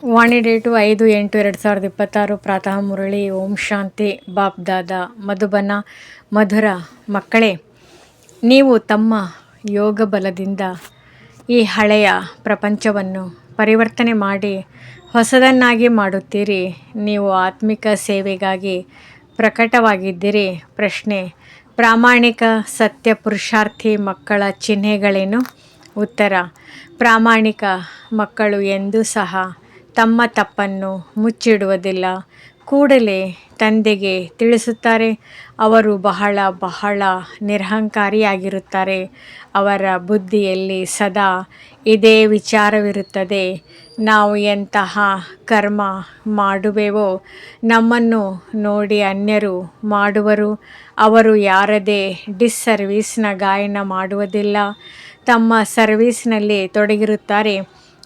ವಾಣಿ date 5/8/2026 ಪ್ರಾತಃ ಮುರಳಿ. ಓಂ ಶಾಂತಿ. ಬಾಪ್ ದಾದ ಮಧುಬನ ಮಧುರ ಮಕ್ಕಳೇ, ನೀವು ತಮ್ಮ ಯೋಗ ಬಲದಿಂದ ಈ ಹಳೆಯ ಪ್ರಪಂಚವನ್ನು ಪರಿವರ್ತನೆ ಮಾಡಿ ಹೊಸದನ್ನಾಗಿ ಮಾಡುತ್ತೀರಿ. ನೀವು ಆತ್ಮಿಕ ಸೇವೆಗಾಗಿ ಪ್ರಕಟವಾಗಿದ್ದೀರಿ. ಪ್ರಶ್ನೆ: ಪ್ರಾಮಾಣಿಕ ಸತ್ಯ ಪುರುಷಾರ್ಥಿ ಮಕ್ಕಳ ಚಿಹ್ನೆಗಳೇನು? ಉತ್ತರ: ಪ್ರಾಮಾಣಿಕ ಮಕ್ಕಳು ಎಂದೂ ಸಹ ತಮ್ಮ ತಪ್ಪನ್ನು ಮುಚ್ಚಿಡುವುದಿಲ್ಲ. ಕೂಡಲೇ ತಂದೆಗೆ ತಿಳಿಸುತ್ತಾರೆ. ಅವರು ಬಹಳ ಬಹಳ ನಿರಹಂಕಾರಿಯಾಗಿರುತ್ತಾರೆ. ಅವರ ಬುದ್ಧಿಯಲ್ಲಿ ಸದಾ ಇದೇ ವಿಚಾರವಿರುತ್ತದೆ: ನಾವು ಎಂತಹ ಕರ್ಮ ಮಾಡುವೆವೋ ನಮ್ಮನ್ನು ನೋಡಿ ಅನ್ಯರು ಮಾಡುವರು. ಅವರು ಯಾರದೇ ಡಿಸ್ಸರ್ವೀಸ್ನ ಗಾಯನ ಮಾಡುವುದಿಲ್ಲ. ತಮ್ಮ ಸರ್ವೀಸ್ನಲ್ಲಿ ತೊಡಗಿರುತ್ತಾರೆ.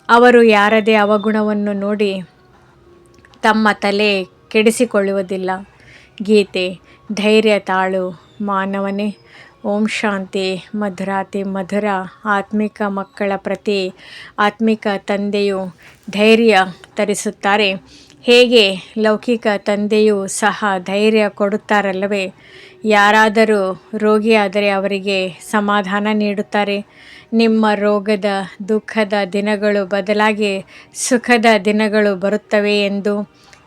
ಅವರು ಯಾರದೇ ಅವಗುಣವನ್ನು ನೋಡಿ ತಮ್ಮ ತಲೆ ಕೆಡಿಸಿಕೊಳ್ಳುವುದಿಲ್ಲ. ಗೀತೆ: ಧೈರ್ಯ ತಾಳು ಮಾನವನೇ. ಓಂ ಶಾಂತಿ. ಮಧುರಾತಿ ಮಧುರ ಆತ್ಮಿಕ ಮಕ್ಕಳ ಪ್ರತಿ ಆತ್ಮಿಕ ತಂದೆಯು ಧೈರ್ಯ ತರಿಸುತ್ತಾರೆ. ಹೇಗೆ ಲೌಕಿಕ ತಂದೆಯೂ ಸಹ ಧೈರ್ಯ ಕೊಡುತ್ತಾರಲ್ಲವೇ? ಯಾರಾದರೂ ರೋಗಿಯಾದರೆ ಅವರಿಗೆ ಸಮಾಧಾನ ನೀಡುತ್ತಾರೆ. ನಿಮ್ಮ ರೋಗದ ದುಃಖದ ದಿನಗಳು ಬದಲಾಗಿ ಸುಖದ ದಿನಗಳು ಬರುತ್ತವೆ ಎಂದು.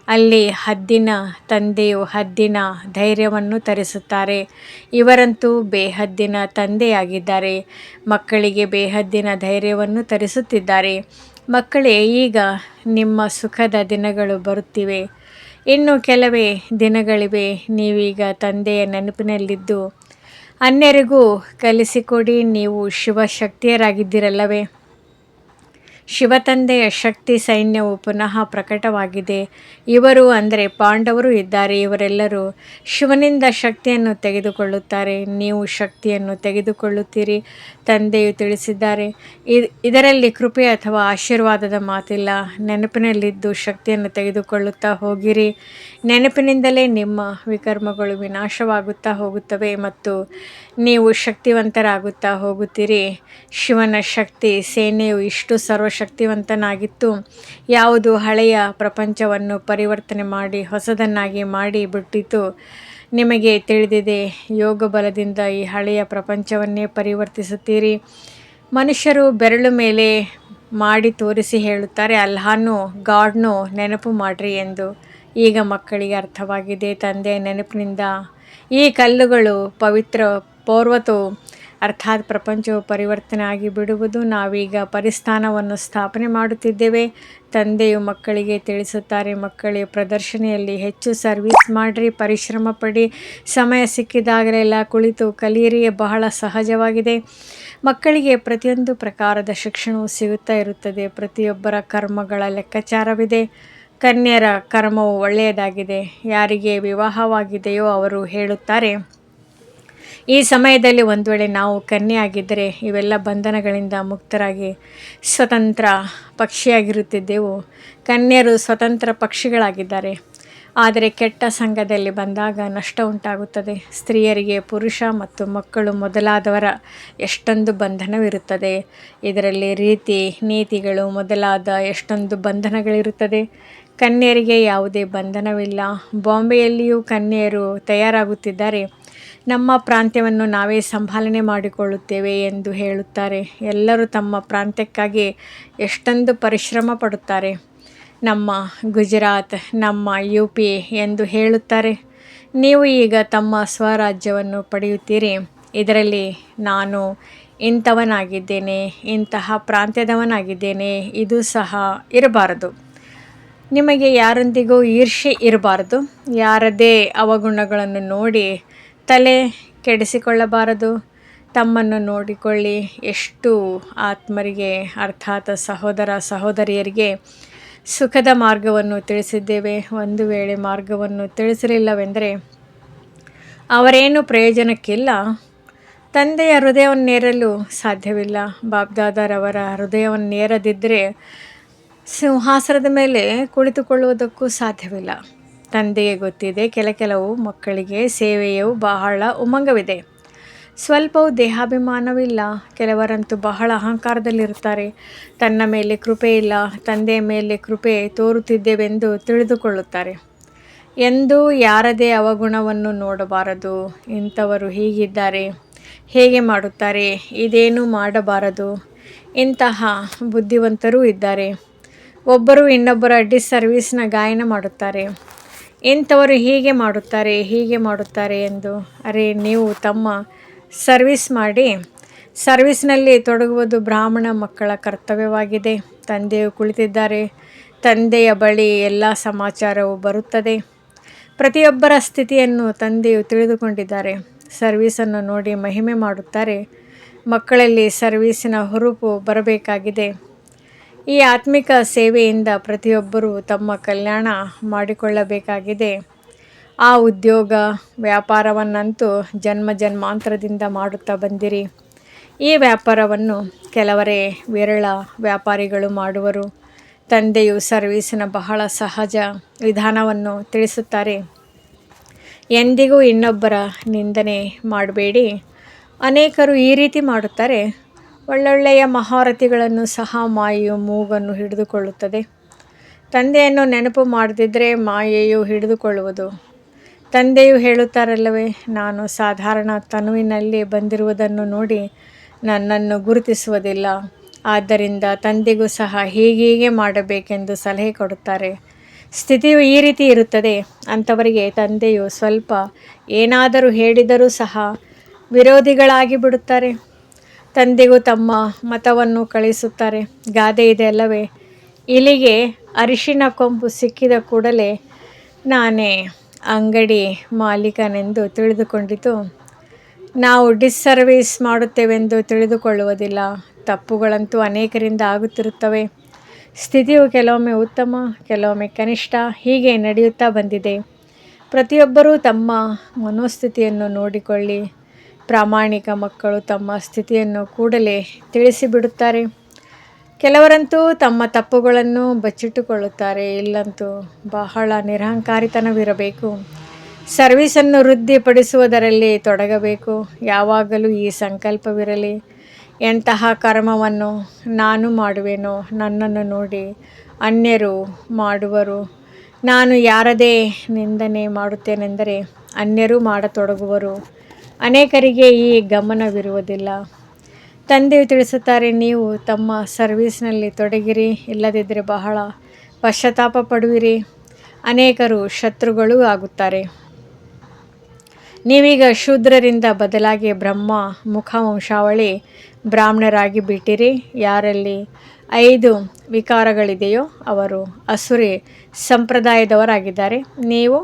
ಅಲ್ಲಿ ಹದ್ದಿನ ತಂದೆಯು ಹದ್ದಿನ ಧೈರ್ಯವನ್ನು ತರಿಸುತ್ತಾರೆ. ಇವರಂತೂ ಬೇಹದ್ದಿನ ತಂದೆಯಾಗಿದ್ದಾರೆ. ಮಕ್ಕಳಿಗೆ ಬೇಹದ್ದಿನ ಧೈರ್ಯವನ್ನು ತರಿಸುತ್ತಿದ್ದಾರೆ. ಮಕ್ಕಳೇ, ಈಗ ನಿಮ್ಮ ಸುಖದ ದಿನಗಳು ಬರುತ್ತಿವೆ. ಇನ್ನು ಕೆಲವೇ ದಿನಗಳಿವೆ. ನೀವೀಗ ತಂದೆಯ ನೆನಪಿನಲ್ಲಿದ್ದು ಅನ್ಯರಿಗೂ ಕಲಿಸಿಕೊಡಿ. ನೀವು ಶಿವಶಕ್ತಿಯರಾಗಿದ್ದೀರಲ್ಲವೇ? ಶಿವತಂದೆಯ ಶಕ್ತಿ ಸೈನ್ಯವು ಪುನಃ ಪ್ರಕಟವಾಗಿದೆ. ಇವರು ಅಂದರೆ ಪಾಂಡವರು ಇದ್ದಾರೆ. ಇವರೆಲ್ಲರೂ ಶಿವನಿಂದ ಶಕ್ತಿಯನ್ನು ತೆಗೆದುಕೊಳ್ಳುತ್ತಾರೆ. ನೀವು ಶಕ್ತಿಯನ್ನು ತೆಗೆದುಕೊಳ್ಳುತ್ತೀರಿ. ತಂದೆಯು ತಿಳಿಸಿದ್ದಾರೆ. ಇದರಲ್ಲಿ ಕೃಪೆ ಅಥವಾ ಆಶೀರ್ವಾದದ ಮಾತಿಲ್ಲ. ನೆನಪಿನಲ್ಲಿದ್ದು ಶಕ್ತಿಯನ್ನು ತೆಗೆದುಕೊಳ್ಳುತ್ತಾ ಹೋಗಿರಿ. ನೆನಪಿನಿಂದಲೇ ನಿಮ್ಮ ವಿಕರ್ಮಗಳು ವಿನಾಶವಾಗುತ್ತಾ ಹೋಗುತ್ತವೆ ಮತ್ತು ನೀವು ಶಕ್ತಿವಂತರಾಗುತ್ತಾ ಹೋಗುತ್ತೀರಿ. ಶಿವನ ಶಕ್ತಿ ಸೇನೆಯು ಇಷ್ಟು ಸರ್ವಶಕ್ತಿವಂತನಾಗಿತ್ತು. ಯಾವುದು ಹಳೆಯ ಪ್ರಪಂಚವನ್ನು ಪರಿವರ್ತನೆ ಮಾಡಿ ಹೊಸದನ್ನಾಗಿ ಮಾಡಿ ಬಿಟ್ಟಿತು. ನಿಮಗೆ ತಿಳಿದಿದೆ. ಯೋಗ ಬಲದಿಂದ ಈ ಹಳೆಯ ಪ್ರಪಂಚವನ್ನೇ ಪರಿವರ್ತಿಸುತ್ತೀರಿ. ಮನುಷ್ಯರು ಬೆರಳು ಮೇಲೆ ಮಾಡಿ ತೋರಿಸಿ ಹೇಳುತ್ತಾರೆ, ಅಲ್ಲಾಹ್ನೋ ಗಾಡ್ನೋ ನೆನಪು ಮಾಡ್ರಿ ಎಂದು. ಈಗ ಮಕ್ಕಳಿಗೆ ಅರ್ಥವಾಗಿದೆ. ತಂದೆಯ ನೆನಪಿನಿಂದ ಈ ಕಲ್ಲುಗಳು ಪರ್ವತವು ಅರ್ಥಾತ್ ಪ್ರಪಂಚವು ಪರಿವರ್ತನೆ ಆಗಿ ಬಿಡುವುದು. ನಾವೀಗ ಪರಿಸ್ಥಾನವನ್ನು ಸ್ಥಾಪನೆ ಮಾಡುತ್ತಿದ್ದೇವೆ. ತಂದೆಯು ಮಕ್ಕಳಿಗೆ ತಿಳಿಸುತ್ತಾರೆ, ಮಕ್ಕಳೇ, ಪ್ರದರ್ಶನೆಯಲ್ಲಿ ಹೆಚ್ಚು ಸರ್ವೀಸ್ ಮಾಡಿರಿ, ಪರಿಶ್ರಮ ಪಡಿ, ಸಮಯ ಸಿಕ್ಕಿದಾಗಲೆಲ್ಲ ಕುಳಿತು ಕಲಿಯಿರಿ. ಬಹಳ ಸಹಜವಾಗಿದೆ. ಮಕ್ಕಳಿಗೆ ಪ್ರತಿಯೊಂದು ಪ್ರಕಾರದ ಶಿಕ್ಷಣವು ಸಿಗುತ್ತಾ ಇರುತ್ತದೆ. ಪ್ರತಿಯೊಬ್ಬರ ಕರ್ಮಗಳ ಲೆಕ್ಕಾಚಾರವಿದೆ. ಕನ್ಯರ ಕರ್ಮವು ಒಳ್ಳೆಯದಾಗಿದೆ. ಯಾರಿಗೆ ವಿವಾಹವಾಗಿದೆಯೋ ಅವರು ಹೇಳುತ್ತಾರೆ, ಈ ಸಮಯದಲ್ಲಿ ಒಂದು ವೇಳೆ ನಾವು ಕನ್ಯೆಯಾಗಿದ್ದರೆ ಇವೆಲ್ಲ ಬಂಧನಗಳಿಂದ ಮುಕ್ತರಾಗಿ ಸ್ವತಂತ್ರ ಪಕ್ಷಿಯಾಗಿರುತ್ತಿದ್ದೆವು. ಕನ್ಯರು ಸ್ವತಂತ್ರ ಪಕ್ಷಿಗಳಾಗಿದ್ದಾರೆ. ಆದರೆ ಕೆಟ್ಟ ಸಂಘದಲ್ಲಿ ಬಂದಾಗ ನಷ್ಟ ಉಂಟಾಗುತ್ತದೆ. ಸ್ತ್ರೀಯರಿಗೆ ಪುರುಷ ಮತ್ತು ಮಕ್ಕಳು ಮೊದಲಾದವರ ಎಷ್ಟೊಂದು ಬಂಧನವಿರುತ್ತದೆ. ಇದರಲ್ಲಿ ರೀತಿ ನೀತಿಗಳು ಮೊದಲಾದ ಎಷ್ಟೊಂದು ಬಂಧನಗಳಿರುತ್ತದೆ. ಕನ್ಯರಿಗೆ ಯಾವುದೇ ಬಂಧನವಿಲ್ಲ. ಬಾಂಬೆಯಲ್ಲಿಯೂ ಕನ್ಯೆಯರು ತಯಾರಾಗುತ್ತಿದ್ದಾರೆ. ನಮ್ಮ ಪ್ರಾಂತ್ಯವನ್ನು ನಾವೇ ಸಂಭಾಲನೆ ಮಾಡಿಕೊಳ್ಳುತ್ತೇವೆ ಎಂದು ಹೇಳುತ್ತಾರೆ. ಎಲ್ಲರೂ ತಮ್ಮ ಪ್ರಾಂತ್ಯಕ್ಕಾಗಿ ಎಷ್ಟೊಂದು ಪರಿಶ್ರಮ ಪಡುತ್ತಾರೆ. ನಮ್ಮ ಗುಜರಾತ್, ನಮ್ಮ UP ಎಂದು ಹೇಳುತ್ತಾರೆ. ನೀವು ಈಗ ತಮ್ಮ ಸ್ವರಾಜ್ಯವನ್ನು ಪಡೆಯುತ್ತೀರಿ. ಇದರಲ್ಲಿ ನಾನು ಇಂಥವನಾಗಿದ್ದೇನೆ, ಇಂತಹ ಪ್ರಾಂತ್ಯದವನಾಗಿದ್ದೇನೆ, ಇದು ಸಹ ಇರಬಾರದು. ನಿಮಗೆ ಯಾರೊಂದಿಗೂ ಈರ್ಷೆ ಇರಬಾರದು. ಯಾರದೇ ಅವಗುಣಗಳನ್ನು ನೋಡಿ ತಲೆ ಕೆಡಿಸಿಕೊಳ್ಳಬಾರದು. ತಮ್ಮನ್ನು ನೋಡಿಕೊಳ್ಳಿ. ಎಷ್ಟು ಆತ್ಮರಿಗೆ ಅರ್ಥಾತ್ ಸಹೋದರ ಸಹೋದರಿಯರಿಗೆ ಸುಖದ ಮಾರ್ಗವನ್ನು ತಿಳಿಸಿದ್ದೇವೆ. ಒಂದು ವೇಳೆ ಮಾರ್ಗವನ್ನು ತಿಳಿಸಲಿಲ್ಲವೆಂದರೆ ಅವರೇನು ಪ್ರಯೋಜನಕ್ಕಿಲ್ಲ. ತಂದೆಯ ಹೃದಯವನ್ನೇರಲು ಸಾಧ್ಯವಿಲ್ಲ. ಬಾಬ್ದಾದರವರ ಹೃದಯವನ್ನೇರದಿದ್ದರೆ ಸಿಂಹಾಸನದ ಮೇಲೆ ಕುಳಿತುಕೊಳ್ಳುವುದಕ್ಕೂ ಸಾಧ್ಯವಿಲ್ಲ. ತಂದೆಗೆ ಗೊತ್ತಿದೆ, ಕೆಲವು ಮಕ್ಕಳಿಗೆ ಸೇವೆಯು ಬಹಳ ಉಮಂಗವಿದೆ. ಸ್ವಲ್ಪವೂ ದೇಹಾಭಿಮಾನವಿಲ್ಲ. ಕೆಲವರಂತೂ ಬಹಳ ಅಹಂಕಾರದಲ್ಲಿರುತ್ತಾರೆ. ತನ್ನ ಮೇಲೆ ಕೃಪೆ ಇಲ್ಲ, ತಂದೆಯ ಮೇಲೆ ಕೃಪೆ ತೋರುತ್ತಿದ್ದೇವೆಂದು ತಿಳಿದುಕೊಳ್ಳುತ್ತಾರೆ. ಎಂದೂ ಯಾರದೇ ಅವಗುಣವನ್ನು ನೋಡಬಾರದು. ಇಂಥವರು ಹೀಗಿದ್ದಾರೆ, ಹೇಗೆ ಮಾಡುತ್ತಾರೆ, ಇದೇನೂ ಮಾಡಬಾರದು. ಇಂತಹ ಬುದ್ಧಿವಂತರೂ ಇದ್ದಾರೆ. ಒಬ್ಬರು ಇನ್ನೊಬ್ಬರ ಡಿಸ್ಸರ್ವಿಸ್ನ ಗಾಯನ ಮಾಡುತ್ತಾರೆ. ಇಂಥವರು ಹೀಗೆ ಮಾಡುತ್ತಾರೆ ಎಂದು. ಅರೆ, ನೀವು ತಮ್ಮ ಸರ್ವಿಸ್ ಮಾಡಿ. ಸರ್ವಿಸ್ನಲ್ಲಿ ತೊಡಗುವುದು ಬ್ರಾಹ್ಮಣ ಮಕ್ಕಳ ಕರ್ತವ್ಯವಾಗಿದೆ. ತಂದೆಯು ಕುಳಿತಿದ್ದಾರೆ. ತಂದೆಯ ಬಳಿ ಎಲ್ಲ ಸಮಾಚಾರವು ಬರುತ್ತದೆ. ಪ್ರತಿಯೊಬ್ಬರ ಸ್ಥಿತಿಯನ್ನು ತಂದೆಯು ತಿಳಿದುಕೊಂಡಿದ್ದಾರೆ. ಸರ್ವೀಸನ್ನು ನೋಡಿ ಮಹಿಮೆ ಮಾಡುತ್ತಾರೆ. ಮಕ್ಕಳಲ್ಲಿ ಸರ್ವೀಸಿನ ಹುರುಪು ಬರಬೇಕಾಗಿದೆ. ಈ ಆತ್ಮಿಕ ಸೇವೆಯಿಂದ ಪ್ರತಿಯೊಬ್ಬರೂ ತಮ್ಮ ಕಲ್ಯಾಣ ಮಾಡಿಕೊಳ್ಳಬೇಕಾಗಿದೆ. ಆ ಉದ್ಯೋಗ ವ್ಯಾಪಾರವನ್ನಂತೂ ಜನ್ಮ ಜನ್ಮಾಂತರದಿಂದ ಮಾಡುತ್ತಾ ಬಂದಿರಿ. ಈ ವ್ಯಾಪಾರವನ್ನು ಕೆಲವರೇ ವಿರಳ ವ್ಯಾಪಾರಿಗಳು ಮಾಡುವರು. ತಂದೆಯು ಸರ್ವೀಸಿನ ಬಹಳ ಸಹಜ ವಿಧಾನವನ್ನು ತಿಳಿಸುತ್ತಾರೆ. ಎಂದಿಗೂ ಇನ್ನೊಬ್ಬರ ನಿಂದನೆ ಮಾಡಬೇಡಿ. ಅನೇಕರು ಈ ರೀತಿ ಮಾಡುತ್ತಾರೆ. ಒಳ್ಳೊಳ್ಳೆಯ ಮಹಾರಥಿಗಳನ್ನು ಸಹ ಮಾಯೆಯು ಮೂಗನ್ನು ಹಿಡಿದುಕೊಳ್ಳುತ್ತದೆ. ತಂದೆಯನ್ನು ನೆನಪು ಮಾಡದಿದ್ದರೆ ಮಾಯೆಯು ಹಿಡಿದುಕೊಳ್ಳುವುದು. ತಂದೆಯು ಹೇಳುತ್ತಾರಲ್ಲವೇ, ನಾನು ಸಾಧಾರಣ ತನುವಿನಲ್ಲಿ ಬಂದಿರುವುದನ್ನು ನೋಡಿ ನನ್ನನ್ನು ಗುರುತಿಸುವುದಿಲ್ಲ. ಆದ್ದರಿಂದ ತಂದೆಗೂ ಸಹ ಹೀಗೀಗೆ ಮಾಡಬೇಕೆಂದು ಸಲಹೆ ಕೊಡುತ್ತಾರೆ. ಸ್ಥಿತಿಯು ಈ ರೀತಿ ಇರುತ್ತದೆ. ಅಂಥವರಿಗೆ ತಂದೆಯು ಸ್ವಲ್ಪ ಏನಾದರೂ ಹೇಳಿದರೂ ಸಹ ವಿರೋಧಿಗಳಾಗಿ ಬಿಡುತ್ತಾರೆ. ತಂದೆಗೂ ತಮ್ಮ ಮತವನ್ನು ಕಳಿಸುತ್ತಾರೆ. ಗಾದೆ ಇದೆ ಅಲ್ಲವೇ, ಇಲಿಗೆ ಅರಿಶಿನ ಕೊಂಬು ಸಿಕ್ಕಿದ ಕೂಡಲೇ ನಾನೇ ಅಂಗಡಿ ಮಾಲೀಕನೆಂದು ತಿಳಿದುಕೊಂಡಿತು. ನಾವು ಡಿಸ್ಸರ್ವೀಸ್ ಮಾಡುತ್ತೇವೆಂದು ತಿಳಿದುಕೊಳ್ಳುವುದಿಲ್ಲ. ತಪ್ಪುಗಳಂತೂ ಅನೇಕರಿಂದ ಆಗುತ್ತಿರುತ್ತವೆ. ಸ್ಥಿತಿಯು ಕೆಲವೊಮ್ಮೆ ಉತ್ತಮ, ಕೆಲವೊಮ್ಮೆ ಕನಿಷ್ಠ, ಹೀಗೆ ನಡೆಯುತ್ತಾ ಬಂದಿದೆ. ಪ್ರತಿಯೊಬ್ಬರೂ ತಮ್ಮ ಮನೋಸ್ಥಿತಿಯನ್ನು ನೋಡಿಕೊಳ್ಳಿ. ಪ್ರಾಮಾಣಿಕ ಮಕ್ಕಳು ತಮ್ಮ ಸ್ಥಿತಿಯನ್ನು ಕೂಡಲೇ ತಿಳಿಸಿಬಿಡುತ್ತಾರೆ. ಕೆಲವರಂತೂ ತಮ್ಮ ತಪ್ಪುಗಳನ್ನು ಬಚ್ಚಿಟ್ಟುಕೊಳ್ಳುತ್ತಾರೆ. ಇಲ್ಲಂತೂ ಬಹಳ ನಿರಹಂಕಾರಿತನವಿರಬೇಕು. ಸರ್ವೀಸನ್ನು ವೃದ್ಧಿಪಡಿಸುವುದರಲ್ಲಿ ತೊಡಗಬೇಕು. ಯಾವಾಗಲೂ ಈ ಸಂಕಲ್ಪವಿರಲಿ, ಎಂತಹ ಕರ್ಮವನ್ನು ನಾನು ಮಾಡುವೆನೋ ನನ್ನನ್ನು ನೋಡಿ ಅನ್ಯರು ಮಾಡುವರು. ನಾನು ಯಾರದೇ ನಿಂದನೆ ಮಾಡುತ್ತೇನೆಂದರೆ ಅನ್ಯರೂ ಮಾಡತೊಡಗುವರು. ಅನೇಕರಿಗೆ ಈ ಗಮನವಿರುವುದಿಲ್ಲ. ತಂದೆಯು ತಿಳಿಸುತ್ತಾರೆ, ನೀವು ತಮ್ಮ ಸರ್ವೀಸ್ನಲ್ಲಿ ತೊಡಗಿರಿ. ಇಲ್ಲದಿದ್ದರೆ ಬಹಳ ಪಶ್ಚಾತ್ತಾಪ ಪಡುವಿರಿ. ಅನೇಕರು ಶತ್ರುಗಳೂ ಆಗುತ್ತಾರೆ. ನೀವೀಗ ಶೂದ್ರರಿಂದ ಬದಲಾಗಿ ಬ್ರಹ್ಮ ಮುಖ ವಂಶಾವಳಿ ಬ್ರಾಹ್ಮಣರಾಗಿ ಬಿಟ್ಟಿರಿ. ಯಾರಲ್ಲಿ 5 ವಿಕಾರಗಳಿದೆಯೋ ಅವರು ಅಸುರಿ ಸಂಪ್ರದಾಯದವರಾಗಿದ್ದಾರೆ. ನೀವು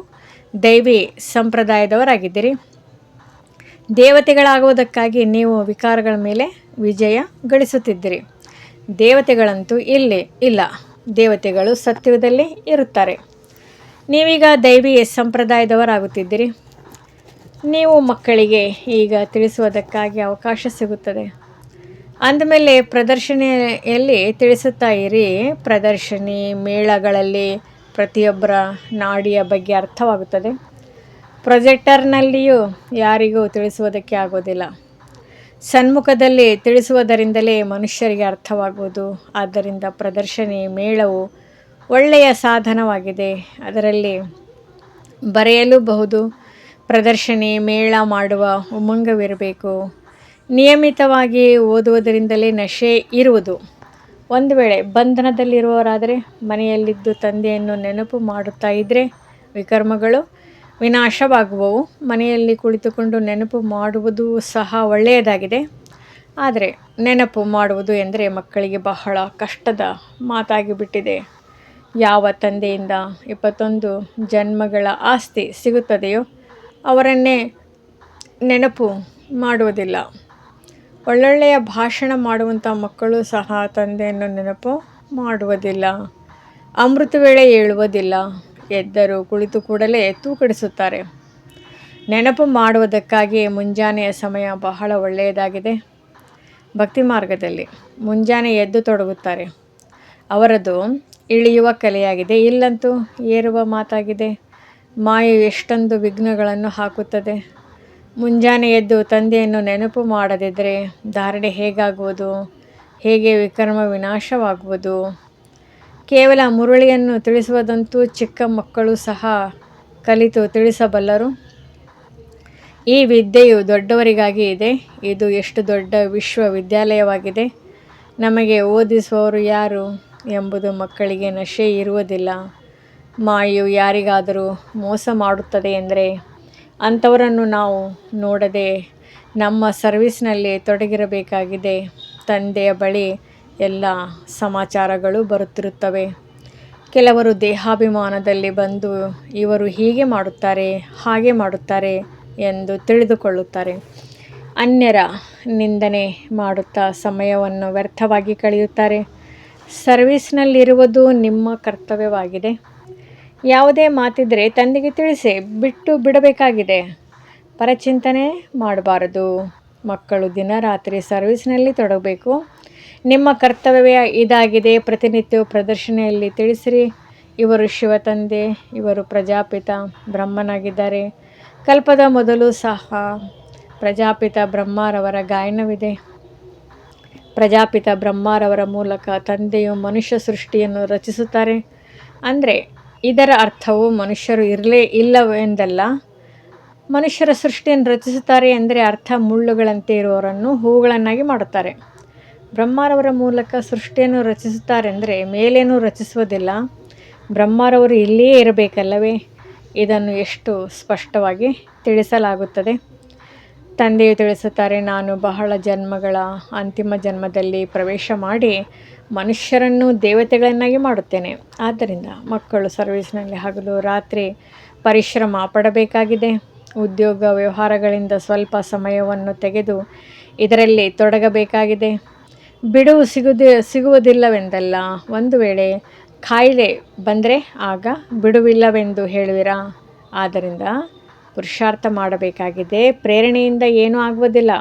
ದೈವಿ ಸಂಪ್ರದಾಯದವರಾಗಿದ್ದೀರಿ. ದೇವತೆಗಳಾಗುವುದಕ್ಕಾಗಿ ನೀವು ವಿಕಾರಗಳ ಮೇಲೆ ವಿಜಯ ಗಳಿಸುತ್ತಿದ್ದೀರಿ. ದೇವತೆಗಳಂತೂ ಇಲ್ಲಿ ಇಲ್ಲ. ದೇವತೆಗಳು ಸತ್ಯುಗದಲ್ಲಿ ಇರುತ್ತಾರೆ. ನೀವೀಗ ದೈವಿ ಸಂಪ್ರದಾಯದವರಾಗುತ್ತಿದ್ದೀರಿ. ನೀವು ಮಕ್ಕಳಿಗೆ ಈಗ ತಿಳಿಸುವುದಕ್ಕಾಗಿ ಅವಕಾಶ ಸಿಗುತ್ತದೆ. ಅಂದಮೇಲೆ ಪ್ರದರ್ಶನಿಯಲ್ಲಿ ತಿಳಿಸುತ್ತಾ ಇರಿ. ಪ್ರದರ್ಶನಿ ಮೇಳಗಳಲ್ಲಿ ಪ್ರತಿಯೊಬ್ಬರ ನಾಡಿಯ ಬಗ್ಗೆ ಅರ್ಥವಾಗುತ್ತದೆ. ಪ್ರೊಜೆಕ್ಟರ್ನಲ್ಲಿಯೂ ಯಾರಿಗೂ ತಿಳಿಸುವುದಕ್ಕೆ ಆಗೋದಿಲ್ಲ. ಸನ್ಮುಖದಲ್ಲಿ ತಿಳಿಸುವುದರಿಂದಲೇ ಮನುಷ್ಯರಿಗೆ ಅರ್ಥವಾಗುವುದು. ಆದ್ದರಿಂದ ಪ್ರದರ್ಶನಿ ಮೇಳವು ಒಳ್ಳೆಯ ಸಾಧನವಾಗಿದೆ. ಅದರಲ್ಲಿ ಬರೆಯಲೂಬಹುದು. ಪ್ರದರ್ಶನಿ ಮೇಳ ಮಾಡುವ ಉಮಂಗವಿರಬೇಕು. ನಿಯಮಿತವಾಗಿ ಓದುವುದರಿಂದಲೇ ನಶೆ ಇರುವುದು. ಒಂದು ವೇಳೆ ಬಂಧನದಲ್ಲಿರುವವರಾದರೆ ಮನೆಯಲ್ಲಿದ್ದು ತಂದೆಯನ್ನು ನೆನಪು ಮಾಡುತ್ತಾ ಇದ್ದರೆ ವಿಕರ್ಮಗಳು ವಿನಾಶವಾಗುವವು. ಮನೆಯಲ್ಲಿ ಕುಳಿತುಕೊಂಡು ನೆನಪು ಮಾಡುವುದು ಸಹ ಒಳ್ಳೆಯದಾಗಿದೆ. ಆದರೆ ನೆನಪು ಮಾಡುವುದು ಎಂದರೆ ಮಕ್ಕಳಿಗೆ ಬಹಳ ಕಷ್ಟದ ಮಾತಾಗಿಬಿಟ್ಟಿದೆ. ಯಾವ ತಂದೆಯಿಂದ 21 ಜನ್ಮಗಳ ಆಸ್ತಿ ಸಿಗುತ್ತದೆಯೋ ಅವರನ್ನೇ ನೆನಪು ಮಾಡುವುದಿಲ್ಲ. ಒಳ್ಳೊಳ್ಳೆಯ ಭಾಷಣ ಮಾಡುವಂಥ ಮಕ್ಕಳು ಸಹ ತಂದೆಯನ್ನು ನೆನಪು ಮಾಡುವುದಿಲ್ಲ. ಅಮೃತ ವೇಳೆ ಏಳುವುದಿಲ್ಲ. ಎದ್ದರು ಕುಳಿತು ಕೂಡಲೇ ತೂಕಡಿಸುತ್ತಾರೆ. ನೆನಪು ಮಾಡುವುದಕ್ಕಾಗಿ ಮುಂಜಾನೆಯ ಸಮಯ ಬಹಳ ಒಳ್ಳೆಯದಾಗಿದೆ. ಭಕ್ತಿ ಮಾರ್ಗದಲ್ಲಿ ಮುಂಜಾನೆ ಎದ್ದು ತೊಡಗುತ್ತಾರೆ. ಅವರದು ಇಳಿಯುವ ಕಲೆಯಾಗಿದೆ. ಇಲ್ಲಂತೂ ಏರುವ ಮಾತಾಗಿದೆ. ಮಾಯೆಯು ಎಷ್ಟೊಂದು ವಿಘ್ನಗಳನ್ನು ಹಾಕುತ್ತದೆ. ಮುಂಜಾನೆ ಎದ್ದು ತಂದೆಯನ್ನು ನೆನಪು ಮಾಡದಿದ್ದರೆ ಧಾರಣೆ ಹೇಗಾಗುವುದು? ಹೇಗೆ ವಿಕರ್ಮ ವಿನಾಶವಾಗುವುದು? ಕೇವಲ ಮುರಳಿಯನ್ನು ತಿಳಿಸುವುದಂತೂ ಚಿಕ್ಕ ಮಕ್ಕಳು ಸಹ ಕಲಿತು ತಿಳಿಸಬಲ್ಲರು. ಈ ವಿದ್ಯೆಯು ದೊಡ್ಡವರಿಗಾಗಿ ಇದೆ. ಇದು ಎಷ್ಟು ದೊಡ್ಡ ವಿಶ್ವವಿದ್ಯಾಲಯವಾಗಿದೆ. ನಮಗೆ ಓದಿಸುವವರು ಯಾರು ಎಂಬುದು ಮಕ್ಕಳಿಗೆ ನಶೆ ಇರುವುದಿಲ್ಲ. ಮಾಯೆಯು ಯಾರಿಗಾದರೂ ಮೋಸ ಮಾಡುತ್ತದೆ ಎಂದರೆ ಅಂಥವರನ್ನು ನಾವು ನೋಡದೆ ನಮ್ಮ ಸರ್ವಿಸ್ನಲ್ಲಿ ತೊಡಗಿರಬೇಕಾಗಿದೆ. ತಂದೆಯ ಬಳಿ ಎಲ್ಲ ಸಮಾಚಾರಗಳು ಬರುತ್ತಿರುತ್ತವೆ. ಕೆಲವರು ದೇಹಾಭಿಮಾನದಲ್ಲಿ ಬಂದು ಇವರು ಹೀಗೆ ಮಾಡುತ್ತಾರೆ, ಹಾಗೆ ಮಾಡುತ್ತಾರೆ ಎಂದು ತಿಳಿದುಕೊಳ್ಳುತ್ತಾರೆ. ಅನ್ಯರ ನಿಂದನೆ ಮಾಡುತ್ತಾ ಸಮಯವನ್ನು ವ್ಯರ್ಥವಾಗಿ ಕಳೆಯುತ್ತಾರೆ. ಸರ್ವಿಸ್ನಲ್ಲಿರುವುದು ನಿಮ್ಮ ಕರ್ತವ್ಯವಾಗಿದೆ. ಯಾವುದೇ ಮಾತಿದ್ದರೆ ತಂದೆಗೆ ತಿಳಿಸಿ ಬಿಟ್ಟು ಬಿಡಬೇಕಾಗಿದೆ. ಪರಚಿಂತನೆ ಮಾಡಬಾರದು. ಮಕ್ಕಳು ದಿನ ರಾತ್ರಿ ಸರ್ವಿಸ್ನಲ್ಲಿ ತೊಡಗಬೇಕು. ನಿಮ್ಮ ಕರ್ತವ್ಯ ಇದಾಗಿದೆ. ಪ್ರತಿನಿತ್ಯವೂ ಪ್ರದರ್ಶನೆಯಲ್ಲಿ ತಿಳಿಸಿರಿ, ಇವರು ಶಿವತಂದೆ, ಇವರು ಪ್ರಜಾಪಿತ ಬ್ರಹ್ಮನಾಗಿದ್ದಾರೆ. ಕಲ್ಪದ ಮೊದಲು ಸಹ ಪ್ರಜಾಪಿತ ಬ್ರಹ್ಮರವರ ಗಾಯನವಿದೆ. ಪ್ರಜಾಪಿತ ಬ್ರಹ್ಮರವರ ಮೂಲಕ ತಂದೆಯು ಮನುಷ್ಯ ಸೃಷ್ಟಿಯನ್ನು ರಚಿಸುತ್ತಾರೆ. ಅಂದರೆ ಇದರ ಅರ್ಥವು ಮನುಷ್ಯರು ಇಲ್ಲವೆಂದಲ್ಲ. ಮನುಷ್ಯರ ಸೃಷ್ಟಿಯನ್ನು ರಚಿಸುತ್ತಾರೆ ಎಂದರೆ ಅರ್ಥ ಮುಳ್ಳುಗಳಂತೆ ಇರುವವರನ್ನು ಹೂಗಳನ್ನಾಗಿ ಮಾಡುತ್ತಾರೆ. ಬ್ರಹ್ಮರವರ ಮೂಲಕ ಸೃಷ್ಟಿಯನ್ನು ರಚಿಸುತ್ತಾರೆಂದರೆ ಮೇಲೇನೂ ರಚಿಸುವುದಿಲ್ಲ. ಬ್ರಹ್ಮರವರು ಇಲ್ಲಿಯೇ ಇರಬೇಕಲ್ಲವೇ? ಇದನ್ನು ಎಷ್ಟು ಸ್ಪಷ್ಟವಾಗಿ ತಿಳಿಸಲಾಗುತ್ತದೆ. ತಂದೆಯು ತಿಳಿಸುತ್ತಾರೆ, ನಾನು ಬಹಳ ಜನ್ಮಗಳ ಅಂತಿಮ ಜನ್ಮದಲ್ಲಿ ಪ್ರವೇಶ ಮಾಡಿ ಮನುಷ್ಯರನ್ನು ದೇವತೆಗಳನ್ನಾಗಿ ಮಾಡುತ್ತೇನೆ. ಆದ್ದರಿಂದ ಮಕ್ಕಳು ಸರ್ವಿಸ್ನಲ್ಲಿ ಹಗಲು ರಾತ್ರಿ ಪರಿಶ್ರಮ ಪಡಬೇಕಾಗಿದೆ. ಉದ್ಯೋಗ ವ್ಯವಹಾರಗಳಿಂದ ಸ್ವಲ್ಪ ಸಮಯವನ್ನು ತೆಗೆದು ಇದರಲ್ಲಿ ತೊಡಗಬೇಕಾಗಿದೆ. ಬಿಡುವು ಸಿಗುವುದಿಲ್ಲವೆಂದಲ್ಲ. ಒಂದು ವೇಳೆ ಕಾಯಿಲೆ ಬಂದರೆ ಆಗ ಬಿಡುವಿಲ್ಲವೆಂದು ಹೇಳುವಿರಾ? ಆದ್ದರಿಂದ ಪುರುಷಾರ್ಥ ಮಾಡಬೇಕಾಗಿದೆ. ಪ್ರೇರಣೆಯಿಂದ ಏನೂ ಆಗುವುದಿಲ್ಲ.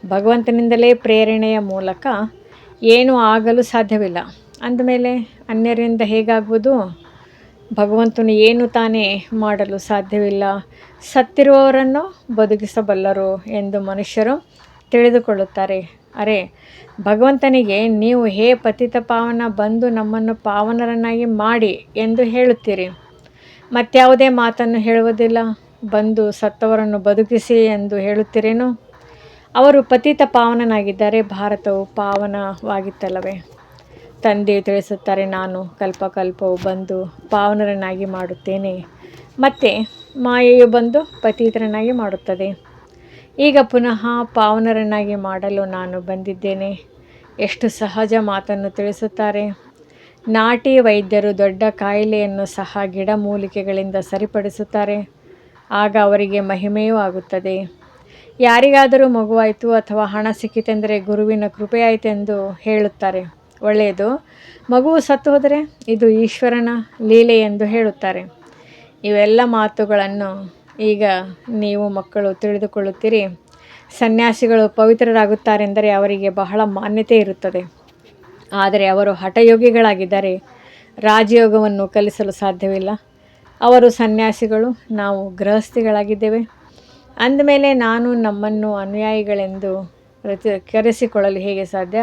ಭಗವಂತನಿಂದಲೇ ಪ್ರೇರಣೆಯ ಮೂಲಕ ಏನೂ ಆಗಲು ಸಾಧ್ಯವಿಲ್ಲ. ಅಂದಮೇಲೆ ಅನ್ಯರಿಂದ ಹೇಗಾಗುವುದು? ಭಗವಂತನು ಏನು ತಾನೇ ಮಾಡಲು ಸಾಧ್ಯವಿಲ್ಲ. ಸತ್ತಿರುವವರನ್ನು ಬದುಕಿಸಬಲ್ಲರು ಎಂದು ಮನುಷ್ಯರು ತಿಳಿದುಕೊಳ್ಳುತ್ತಾರೆ. ಅರೆ, ಭಗವಂತನಿಗೆ ನೀವು ಹೇ ಪತಿತ ಪಾವನ, ಬಂದು ನಮ್ಮನ್ನು ಪಾವನರನ್ನಾಗಿ ಮಾಡಿ ಎಂದು ಹೇಳುತ್ತೀರಿ. ಮತ್ಯಾವುದೇ ಮಾತನ್ನು ಹೇಳುವುದಿಲ್ಲ. ಬಂದು ಸತ್ತವರನ್ನು ಬದುಕಿಸಿ ಎಂದು ಹೇಳುತ್ತೀರೇನು? ಅವರು ಪತಿತ ಪಾವನನಾಗಿದ್ದರೆ ಭಾರತವು ಪಾವನವಾಗಿತ್ತಲ್ಲವೇ? ತಂದೆಯು ತಿಳಿಸುತ್ತಾರೆ, ನಾನು ಕಲ್ಪಕಲ್ಪವು ಬಂದು ಪಾವನರನ್ನಾಗಿ ಮಾಡುತ್ತೇನೆ. ಮತ್ತೆ ಮಾಯೆಯು ಬಂದು ಪತಿತರನ್ನಾಗಿ ಮಾಡುತ್ತದೆ. ಈಗ ಪುನಃ ಪಾವನರನ್ನಾಗಿ ಮಾಡಲು ನಾನು ಬಂದಿದ್ದೇನೆ. ಎಷ್ಟು ಸಹಜ ಮಾತನ್ನು ತಿಳಿಸುತ್ತಾರೆ. ನಾಟಿ ವೈದ್ಯರು ದೊಡ್ಡ ಕಾಯಿಲೆಯನ್ನು ಸಹ ಗಿಡಮೂಲಿಕೆಗಳಿಂದ ಸರಿಪಡಿಸುತ್ತಾರೆ. ಆಗ ಅವರಿಗೆ ಮಹಿಮೆಯೂ ಆಗುತ್ತದೆ. ಯಾರಿಗಾದರೂ ಮಗುವಾಯಿತು ಅಥವಾ ಹಣ ಸಿಕ್ಕಿತೆಂದರೆ ಗುರುವಿನ ಕೃಪೆಯಾಯಿತೆಂದು ಹೇಳುತ್ತಾರೆ. ಒಳ್ಳೆಯದು. ಮಗುವು ಸತ್ತು ಹೋದರೆ ಇದು ಈಶ್ವರನ ಲೀಲೆ ಎಂದು ಹೇಳುತ್ತಾರೆ. ಇವೆಲ್ಲ ಮಾತುಗಳನ್ನು ಈಗ ನೀವು ಮಕ್ಕಳು ತಿಳಿದುಕೊಳ್ಳುತ್ತೀರಿ. ಸನ್ಯಾಸಿಗಳು ಪವಿತ್ರರಾಗುತ್ತಾರೆಂದರೆ ಅವರಿಗೆ ಬಹಳ ಮಾನ್ಯತೆ ಇರುತ್ತದೆ. ಆದರೆ ಅವರು ಹಠಯೋಗಿಗಳಾಗಿದ್ದರೆ ರಾಜಯೋಗವನ್ನು ಕಲಿಸಲು ಸಾಧ್ಯವಿಲ್ಲ. ಅವರು ಸನ್ಯಾಸಿಗಳು, ನಾವು ಗೃಹಸ್ಥಿಗಳಾಗಿದ್ದೇವೆ. ಅಂದಮೇಲೆ ನಾನು ನಮ್ಮನ್ನು ಅನುಯಾಯಿಗಳೆಂದು ಕರೆಸಿಕೊಳ್ಳಲು ಹೇಗೆ ಸಾಧ್ಯ?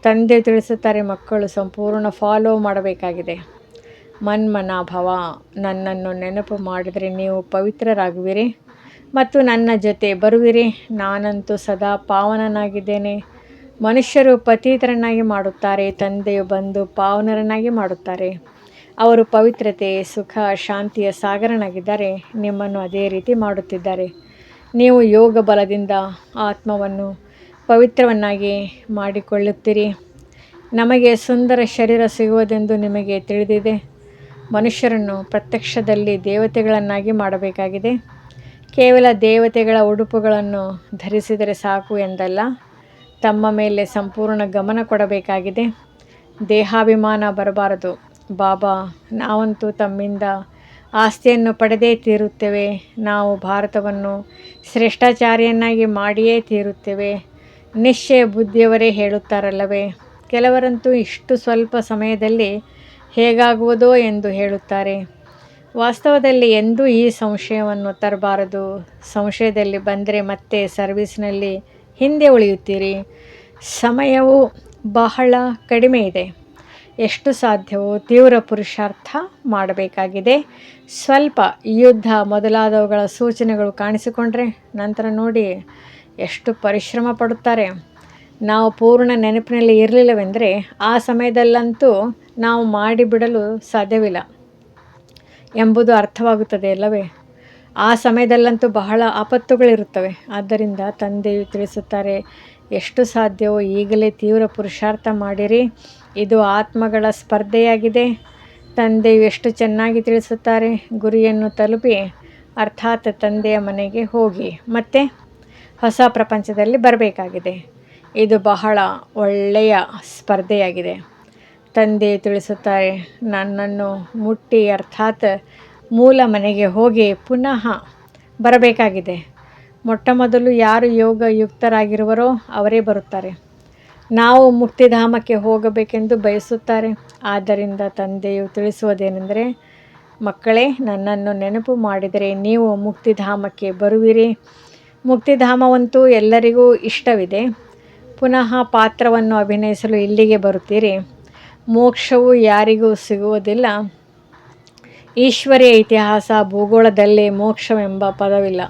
ತಂದೆ ತಿಳಿಸುತ್ತಾರೆ, ಮಕ್ಕಳು ಸಂಪೂರ್ಣ ಫಾಲೋ ಮಾಡಬೇಕಾಗಿದೆ. ಮನ್ಮನಾಭವ, ನನ್ನನ್ನು ನೆನಪು ಮಾಡಿದರೆ ನೀವು ಪವಿತ್ರರಾಗುವಿರಿ ಮತ್ತು ನನ್ನ ಜೊತೆ ಬರುವಿರಿ. ನಾನಂತೂ ಸದಾ ಪಾವನನಾಗಿದ್ದೇನೆ. ಮನುಷ್ಯರು ಪತಿತರನ್ನಾಗಿ ಮಾಡುತ್ತಾರೆ. ತಂದೆಯು ಬಂದು ಪಾವನರನ್ನಾಗಿ ಮಾಡುತ್ತಾರೆ. ಅವರು ಪವಿತ್ರತೆ, ಸುಖ, ಶಾಂತಿಯ ಸಾಗರನಾಗಿದ್ದಾರೆ. ನಿಮ್ಮನ್ನು ಅದೇ ರೀತಿ ಮಾಡುತ್ತಿದ್ದಾರೆ. ನೀವು ಯೋಗ ಬಲದಿಂದ ಆತ್ಮವನ್ನು ಪವಿತ್ರವನ್ನಾಗಿ ಮಾಡಿಕೊಳ್ಳುತ್ತೀರಿ. ನಮಗೆ ಸುಂದರ ಶರೀರ ಸಿಗುವುದೆಂದು ನಿಮಗೆ ತಿಳಿದಿದೆ. ಮನುಷ್ಯರನ್ನು ಪ್ರತ್ಯಕ್ಷದಲ್ಲಿ ದೇವತೆಗಳನ್ನಾಗಿ ಮಾಡಬೇಕಾಗಿದೆ. ಕೇವಲ ದೇವತೆಗಳ ಉಡುಪುಗಳನ್ನು ಧರಿಸಿದರೆ ಸಾಕು ಎಂದಲ್ಲ, ತಮ್ಮ ಮೇಲೆ ಸಂಪೂರ್ಣ ಗಮನ ಕೊಡಬೇಕಾಗಿದೆ. ದೇಹಾಭಿಮಾನ ಬರಬಾರದು. ಬಾಬಾ, ನಾವಂತೂ ತಮ್ಮಿಂದ ಆಸ್ತಿಯನ್ನು ಪಡೆದೇ ತೀರುತ್ತೇವೆ. ನಾವು ಭಾರತವನ್ನು ಶ್ರೇಷ್ಠಾಚಾರ್ಯನ್ನಾಗಿ ಮಾಡಿಯೇ ತೀರುತ್ತೇವೆ. ನಿಶ್ಚಯ ಬುದ್ಧಿಯವರೇ ಹೇಳುತ್ತಾರಲ್ಲವೇ? ಕೆಲವರಂತೂ ಇಷ್ಟು ಸ್ವಲ್ಪ ಸಮಯದಲ್ಲಿ ಹೇಗಾಗುವುದೋ ಎಂದು ಹೇಳುತ್ತಾರೆ. ವಾಸ್ತವದಲ್ಲಿ ಎಂದೂ ಈ ಸಂಶಯವನ್ನು ತರಬಾರದು. ಸಂಶಯದಲ್ಲಿ ಬಂದರೆ ಮತ್ತೆ ಸರ್ವಿಸ್ನಲ್ಲಿ ಹಿಂದೆ ಉಳಿಯುತ್ತೀರಿ. ಸಮಯವು ಬಹಳ ಕಡಿಮೆ ಇದೆ. ಎಷ್ಟು ಸಾಧ್ಯವೋ ತೀವ್ರ ಪುರುಷಾರ್ಥ ಮಾಡಬೇಕಾಗಿದೆ. ಸ್ವಲ್ಪ ಯುದ್ಧ ಮೊದಲಾದವುಗಳ ಸೂಚನೆಗಳು ಕಾಣಿಸಿಕೊಂಡ್ರೆ ನಂತರ ನೋಡಿ ಎಷ್ಟು ಪರಿಶ್ರಮ ಪಡುತ್ತಾರೆ. ನಾವು ಪೂರ್ಣ ನೆನಪಿನಲ್ಲಿ ಇರಲಿಲ್ಲವೆಂದರೆ ಆ ಸಮಯದಲ್ಲಂತೂ ನಾವು ಮಾಡಿಬಿಡಲು ಸಾಧ್ಯವಿಲ್ಲ ಎಂಬುದು ಅರ್ಥವಾಗುತ್ತದೆ ಅಲ್ಲವೇ? ಆ ಸಮಯದಲ್ಲಂತೂ ಬಹಳ ಆಪತ್ತುಗಳಿರುತ್ತವೆ. ಆದ್ದರಿಂದ ತಂದೆಯು ತಿಳಿಸುತ್ತಾರೆ, ಎಷ್ಟು ಸಾಧ್ಯವೋ ಈಗಲೇ ತೀವ್ರ ಪುರುಷಾರ್ಥ ಮಾಡಿರಿ. ಇದು ಆತ್ಮಗಳ ಸ್ಪರ್ಧೆಯಾಗಿದೆ. ತಂದೆಯು ಎಷ್ಟು ಚೆನ್ನಾಗಿ ತಿಳಿಸುತ್ತಾರೆ, ಗುರಿಯನ್ನು ತಲುಪಿ ಅರ್ಥಾತ್ ತಂದೆಯ ಮನೆಗೆ ಹೋಗಿ ಮತ್ತೆ ಹೊಸ ಪ್ರಪಂಚದಲ್ಲಿ ಬರಬೇಕಾಗಿದೆ. ಇದು ಬಹಳ ಒಳ್ಳೆಯ ಸ್ಪರ್ಧೆಯಾಗಿದೆ. ತಂದೆಯು ತಿಳಿಸುತ್ತಾರೆ, ನನ್ನನ್ನು ಮುಟ್ಟಿ ಅರ್ಥಾತ್ ಮೂಲ ಮನೆಗೆ ಹೋಗಿ ಪುನಃ ಬರಬೇಕಾಗಿದೆ. ಮೊಟ್ಟಮೊದಲು ಯಾರು ಯೋಗಯುಕ್ತರಾಗಿರುವರೋ ಅವರೇ ಬರುತ್ತಾರೆ. ನಾವು ಮುಕ್ತಿಧಾಮಕ್ಕೆ ಹೋಗಬೇಕೆಂದು ಬಯಸುತ್ತಾರೆ. ಆದ್ದರಿಂದ ತಂದೆಯು ತಿಳಿಸುವುದೇನೆಂದರೆ, ಮಕ್ಕಳೇ, ನನ್ನನ್ನು ನೆನಪು ಮಾಡಿದರೆ ನೀವು ಮುಕ್ತಿಧಾಮಕ್ಕೆ ಬರುವಿರಿ. ಮುಕ್ತಿಧಾಮವಂತೂ ಎಲ್ಲರಿಗೂ ಇಷ್ಟವಿದೆ. ಪುನಃ ಪಾತ್ರವನ್ನು ಅಭಿನಯಿಸಲು ಇಲ್ಲಿಗೆ ಬರುತ್ತೀರಿ. ಮೋಕ್ಷವು ಯಾರಿಗೂ ಸಿಗುವುದಿಲ್ಲ. ಈಶ್ವರಿಯ ಇತಿಹಾಸ ಭೂಗೋಳದಲ್ಲಿ ಮೋಕ್ಷವೆಂಬ ಪದವಿಲ್ಲ.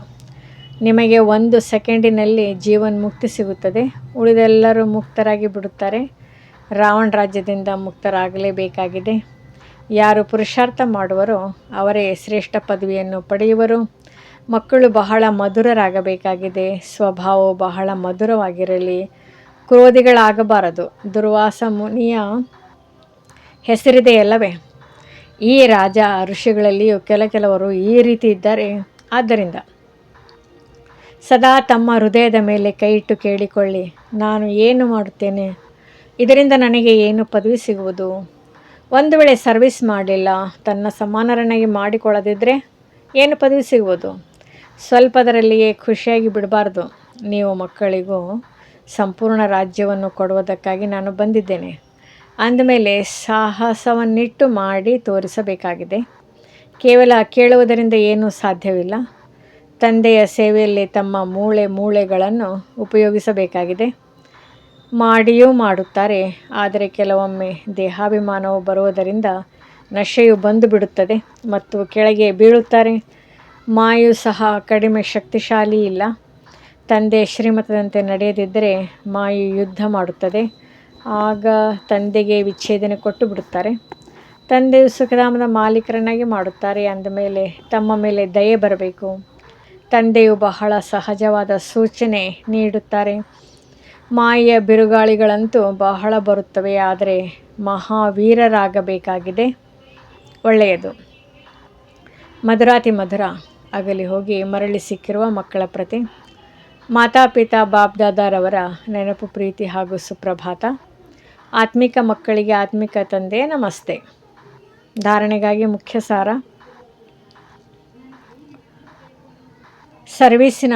ನಿಮಗೆ 1 ಸೆಕೆಂಡಿನಲ್ಲಿ ಜೀವನ್ಮುಕ್ತಿ ಸಿಗುತ್ತದೆ. ಉಳಿದೆಲ್ಲರೂ ಮುಕ್ತರಾಗಿ ಬಿಡುತ್ತಾರೆ. ರಾವಣ ರಾಜ್ಯದಿಂದ ಮುಕ್ತರಾಗಲೇಬೇಕಾಗಿದೆ. ಯಾರು ಪುರುಷಾರ್ಥ ಮಾಡುವರೋ ಅವರೇ ಶ್ರೇಷ್ಠ ಪದವಿಯನ್ನು ಪಡೆಯುವರು. ಮಕ್ಕಳು ಬಹಳ ಮಧುರರಾಗಬೇಕಾಗಿದೆ. ಸ್ವಭಾವವು ಬಹಳ ಮಧುರವಾಗಿರಲಿ. ಕ್ರೋಧಿಗಳಾಗಬಾರದು. ದುರ್ವಾಸ ಮುನಿಯ ಹೆಸರಿದೆಯಲ್ಲವೇ? ಈ ರಾಜ ಋಷಿಗಳಲ್ಲಿಯೂ ಕೆಲವರು ಈ ರೀತಿ ಇದ್ದಾರೆ. ಆದ್ದರಿಂದ ಸದಾ ತಮ್ಮ ಹೃದಯದ ಮೇಲೆ ಕೈ ಇಟ್ಟು ಕೇಳಿಕೊಳ್ಳಿ, ನಾನು ಏನು ಮಾಡುತ್ತೇನೆ? ಇದರಿಂದ ನನಗೆ ಏನು ಪದವಿ ಸಿಗುವುದು? ಒಂದು ವೇಳೆ ಸರ್ವಿಸ್ ಮಾಡಲಿಲ್ಲ, ತನ್ನ ಸಮಾನರನ್ನಾಗಿ ಮಾಡಿಕೊಳ್ಳದಿದ್ದರೆ ಏನು ಪದವಿ ಸಿಗುವುದು? ಸ್ವಲ್ಪದರಲ್ಲಿಯೇ ಖುಷಿಯಾಗಿ ಬಿಡಬಾರ್ದು. ನೀವು ಮಕ್ಕಳಿಗೂ ಸಂಪೂರ್ಣ ರಾಜ್ಯವನ್ನು ಕೊಡುವುದಕ್ಕಾಗಿ ನಾನು ಬಂದಿದ್ದೇನೆ. ಅಂದಮೇಲೆ ಸಾಹಸವನ್ನಿಟ್ಟು ಮಾಡಿ ತೋರಿಸಬೇಕಾಗಿದೆ. ಕೇವಲ ಕೇಳುವುದರಿಂದ ಏನೂ ಸಾಧ್ಯವಿಲ್ಲ. ತಂದೆಯ ಸೇವೆಯಲ್ಲಿ ತಮ್ಮ ಮೂಳೆಗಳನ್ನು ಉಪಯೋಗಿಸಬೇಕಾಗಿದೆ. ಮಾಡಿಯೂ ಮಾಡುತ್ತಾರೆ. ಆದರೆ ಕೆಲವೊಮ್ಮೆ ದೇಹಾಭಿಮಾನವು ಬರುವುದರಿಂದ ನಶೆಯು ಬಂದು ಬಿಡುತ್ತದೆ ಮತ್ತು ಕೆಳಗೆ ಬೀಳುತ್ತಾರೆ. ಮಾಯು ಸಹ ಕಡಿಮೆ ಶಕ್ತಿಶಾಲಿ ಇಲ್ಲ. ತಂದೆ ಶ್ರೀಮತದಂತೆ ನಡೆಯದಿದ್ದರೆ ಮಾಯು ಯುದ್ಧ ಮಾಡುತ್ತದೆ. ಆಗ ತಂದೆಗೆ ವಿಚ್ಛೇದನೆ ಕೊಟ್ಟು ಬಿಡುತ್ತಾರೆ. ತಂದೆಯು ಸುಖಧಾಮದ ಮಾಲೀಕರನ್ನಾಗಿ ಮಾಡುತ್ತಾರೆ. ಅಂದಮೇಲೆ ತಮ್ಮ ಮೇಲೆ ದಯೆ ಬರಬೇಕು. ತಂದೆಯು ಬಹಳ ಸಹಜವಾದ ಸೂಚನೆ ನೀಡುತ್ತಾರೆ. ಮಾಯೆಯ ಬಿರುಗಾಳಿಗಳಂತೂ ಬಹಳ ಬರುತ್ತವೆ. ಆದರೆ ಮಹಾವೀರರಾಗಬೇಕಾಗಿದೆ. ಒಳ್ಳೆಯದು. ಮಧುರಾತಿ ಮಧುರ ಅಗಲಿ ಹೋಗಿ ಮರಳಿ ಸಿಕ್ಕಿರುವ ಮಕ್ಕಳ ಪ್ರತಿ ಮಾತಾಪಿತಾ ಬಾಬ್ದಾದಾರವರ ನೆನಪು, ಪ್ರೀತಿ ಹಾಗೂ ಸುಪ್ರಭಾತ. ಆತ್ಮಿಕ ಮಕ್ಕಳಿಗೆ ಆತ್ಮಿಕ ತಂದೆಯ ನಮಸ್ತೆ. ಧಾರಣೆಗಾಗಿ ಮುಖ್ಯ ಸಾರ. ಸರ್ವೀಸಿನ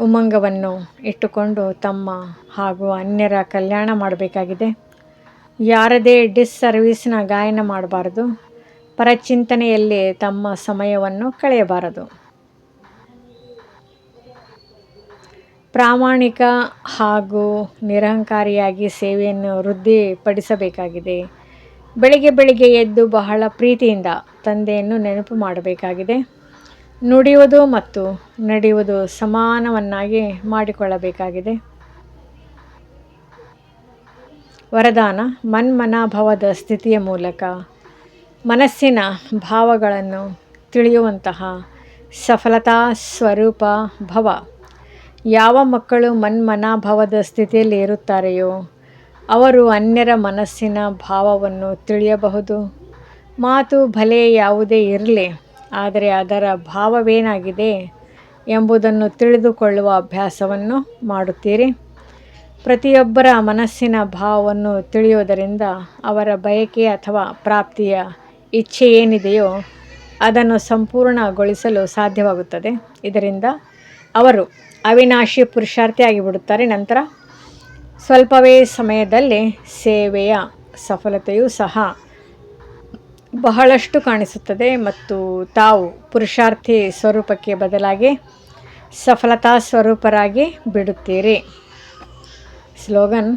ಉಮಂಗವನ್ನು ಇಟ್ಟುಕೊಂಡು ತಮ್ಮ ಹಾಗೂ ಅನ್ಯರ ಕಲ್ಯಾಣ ಮಾಡಬೇಕಾಗಿದೆ. ಯಾರದೇ ಡಿಸ್ಸರ್ವೀಸ್ನ ಗಾಯನ ಮಾಡಬಾರದು. ಪರಚಿಂತನೆಯಲ್ಲಿ ತಮ್ಮ ಸಮಯವನ್ನು ಕಳೆಯಬಾರದು. ಪ್ರಾಮಾಣಿಕ ಹಾಗೂ ನಿರಹಂಕಾರಿಯಾಗಿ ಸೇವೆಯನ್ನು ವೃದ್ಧಿಪಡಿಸಬೇಕಾಗಿದೆ. ಬೆಳಿಗ್ಗೆ ಎದ್ದು ಬಹಳ ಪ್ರೀತಿಯಿಂದ ತಂದೆಯನ್ನು ನೆನಪು ಮಾಡಬೇಕಾಗಿದೆ. ನುಡಿಯುವುದು ಮತ್ತು ನಡೆಯುವುದು ಸಮಾನವನ್ನಾಗಿ ಮಾಡಿಕೊಳ್ಳಬೇಕಾಗಿದೆ. ವರದಾನ: ಮನ್ಮನಾಭವದ ಸ್ಥಿತಿಯ ಮೂಲಕ ಮನಸ್ಸಿನ ಭಾವಗಳನ್ನು ತಿಳಿಯುವಂತಹ ಸಫಲತಾ ಸ್ವರೂಪ ಭವ. ಯಾವ ಮಕ್ಕಳು ಮನ್ಮನಾಭವದ ಸ್ಥಿತಿಯಲ್ಲಿ ಇರುತ್ತಾರೆಯೋ ಅವರು ಅನ್ಯರ ಮನಸ್ಸಿನ ಭಾವವನ್ನು ತಿಳಿಯಬಹುದು. ಮಾತು ಭಲೆ ಯಾವುದೇ ಇರಲಿ, ಆದರೆ ಅದರ ಭಾವವೇನಾಗಿದೆ ಎಂಬುದನ್ನು ತಿಳಿದುಕೊಳ್ಳುವ ಅಭ್ಯಾಸವನ್ನು ಮಾಡುತ್ತೀರಿ. ಪ್ರತಿಯೊಬ್ಬರ ಮನಸ್ಸಿನ ಭಾವವನ್ನು ತಿಳಿಯುವುದರಿಂದ ಅವರ ಬಯಕೆ ಅಥವಾ ಪ್ರಾಪ್ತಿಯ ಇಚ್ಛೆ ಏನಿದೆಯೋ ಅದನ್ನು ಸಂಪೂರ್ಣಗೊಳಿಸಲು ಸಾಧ್ಯವಾಗುತ್ತದೆ. ಇದರಿಂದ ಅವರು ಅವಿನಾಶಿ ಪುರುಷಾರ್ಥಿ ಆಗಿಬಿಡುತ್ತಾರೆ. ನಂತರ ಸ್ವಲ್ಪವೇ ಸಮಯದಲ್ಲಿ ಸೇವೆಯ ಸಫಲತೆಯೂ ಸಹ ಬಹಳಷ್ಟು ಕಾಣಿಸುತ್ತದೆ ಮತ್ತು ತಾವು ಪುರುಷಾರ್ಥಿ ಸ್ವರೂಪಕ್ಕೆ ಬದಲಾಗಿ ಸಫಲತಾ ಸ್ವರೂಪರಾಗಿ ಬಿಡುತ್ತೀರಿ. ಸ್ಲೋಗನ್: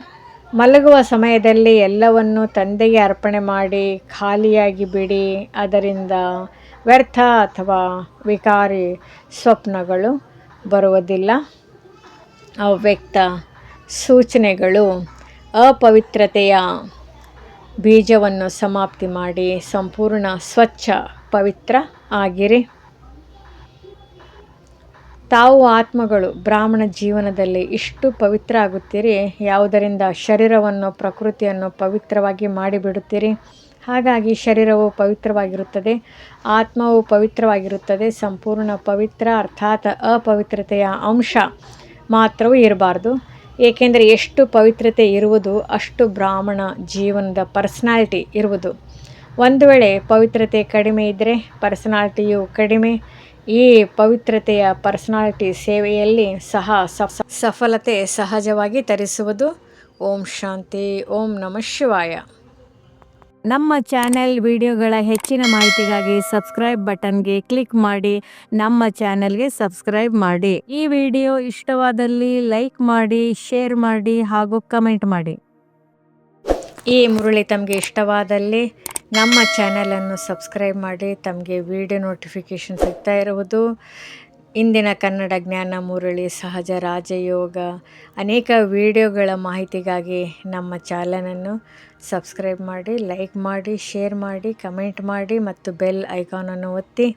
ಮಲಗುವ ಸಮಯದಲ್ಲಿ ಎಲ್ಲವನ್ನು ತಂದೆಗೆ ಅರ್ಪಣೆ ಮಾಡಿ ಖಾಲಿಯಾಗಿ ಬಿಡಿ. ಅದರಿಂದ ವ್ಯರ್ಥ ಅಥವಾ ವಿಕಾರಿ ಸ್ವಪ್ನಗಳು ಬರುವುದಿಲ್ಲ. ಅವ್ಯಕ್ತ ಸೂಚನೆಗಳು: ಅಪವಿತ್ರತೆಯ ಬೀಜವನ್ನು ಸಮಾಪ್ತಿ ಮಾಡಿ ಸಂಪೂರ್ಣ ಸ್ವಚ್ಛ ಪವಿತ್ರ ಆಗಿರಿ. ತಾವು ಆತ್ಮಗಳು ಬ್ರಾಹ್ಮಣ ಜೀವನದಲ್ಲಿ ಇಷ್ಟು ಪವಿತ್ರ ಆಗುತ್ತೀರಿ. ಯಾವುದರಿಂದ? ಶರೀರವನ್ನು ಪ್ರಕೃತಿಯನ್ನು ಪವಿತ್ರವಾಗಿ ಮಾಡಿಬಿಡುತ್ತೀರಿ. ಹಾಗಾಗಿ ಶರೀರವು ಪವಿತ್ರವಾಗಿರುತ್ತದೆ, ಆತ್ಮವು ಪವಿತ್ರವಾಗಿರುತ್ತದೆ. ಸಂಪೂರ್ಣ ಪವಿತ್ರ ಅರ್ಥಾತ್ ಅಪವಿತ್ರತೆಯ ಅಂಶ ಮಾತ್ರವೂ ಇರಬಾರ್ದು. ಏಕೆಂದರೆ ಎಷ್ಟು ಪವಿತ್ರತೆ ಇರುವುದು ಅಷ್ಟು ಬ್ರಾಹ್ಮಣ ಜೀವನದ ಪರ್ಸನಾಲಿಟಿ ಇರುವುದು. ಒಂದು ವೇಳೆ ಪವಿತ್ರತೆ ಕಡಿಮೆ ಇದ್ದರೆ ಪರ್ಸನಾಲಿಟಿಯು ಕಡಿಮೆ. ಈ ಪವಿತ್ರತೆಯ ಪರ್ಸನಾಲಿಟಿ ಸೇವೆಯಲ್ಲಿ ಸಹ ಸಫಲತೆ ಸಹಜವಾಗಿ ತರಿಸುವುದು. ಓಂ ಶಾಂತಿ. ಓಂ ನಮಃ ಶಿವಾಯ. ನಮ್ಮ ಚಾನೆಲ್ ವಿಡಿಯೋಗಳ ಹೆಚ್ಚಿನ ಮಾಹಿತಿಗಾಗಿ ಸಬ್ಸ್ಕ್ರೈಬ್ ಬಟನ್ಗೆ ಕ್ಲಿಕ್ ಮಾಡಿ ನಮ್ಮ ಚಾನೆಲ್ಗೆ ಸಬ್ಸ್ಕ್ರೈಬ್ ಮಾಡಿ. ಈ ವಿಡಿಯೋ ಇಷ್ಟವಾದಲ್ಲಿ ಲೈಕ್ ಮಾಡಿ, ಶೇರ್ ಮಾಡಿ ಹಾಗೂ ಕಮೆಂಟ್ ಮಾಡಿ. ಈ ಮುರಳಿ ತಮಗೆ ಇಷ್ಟವಾದಲ್ಲಿ ನಮ್ಮ ಚಾನಲನ್ನು ಸಬ್ಸ್ಕ್ರೈಬ್ ಮಾಡಿ. ತಮಗೆ ವಿಡಿಯೋ ನೋಟಿಫಿಕೇಷನ್ ಸಿಗ್ತಾ ಇರುವುದು. ಇಂದಿನ ಕನ್ನಡ ಜ್ಞಾನ ಮುರಳಿ, ಸಹಜ ರಾಜಯೋಗ ಅನೇಕ ವಿಡಿಯೋಗಳ ಮಾಹಿತಿಗಾಗಿ ನಮ್ಮ ಚಾನಲನ್ನು ಸಬ್ಸ್ಕ್ರೈಬ್ ಮಾಡಿ, ಲೈಕ್ ಮಾಡಿ, ಶೇರ್ ಮಾಡಿ, ಕಮೆಂಟ್ ಮಾಡಿ ಮತ್ತು ಬೆಲ್ ಐಕಾನನ್ನು ಒತ್ತಿ.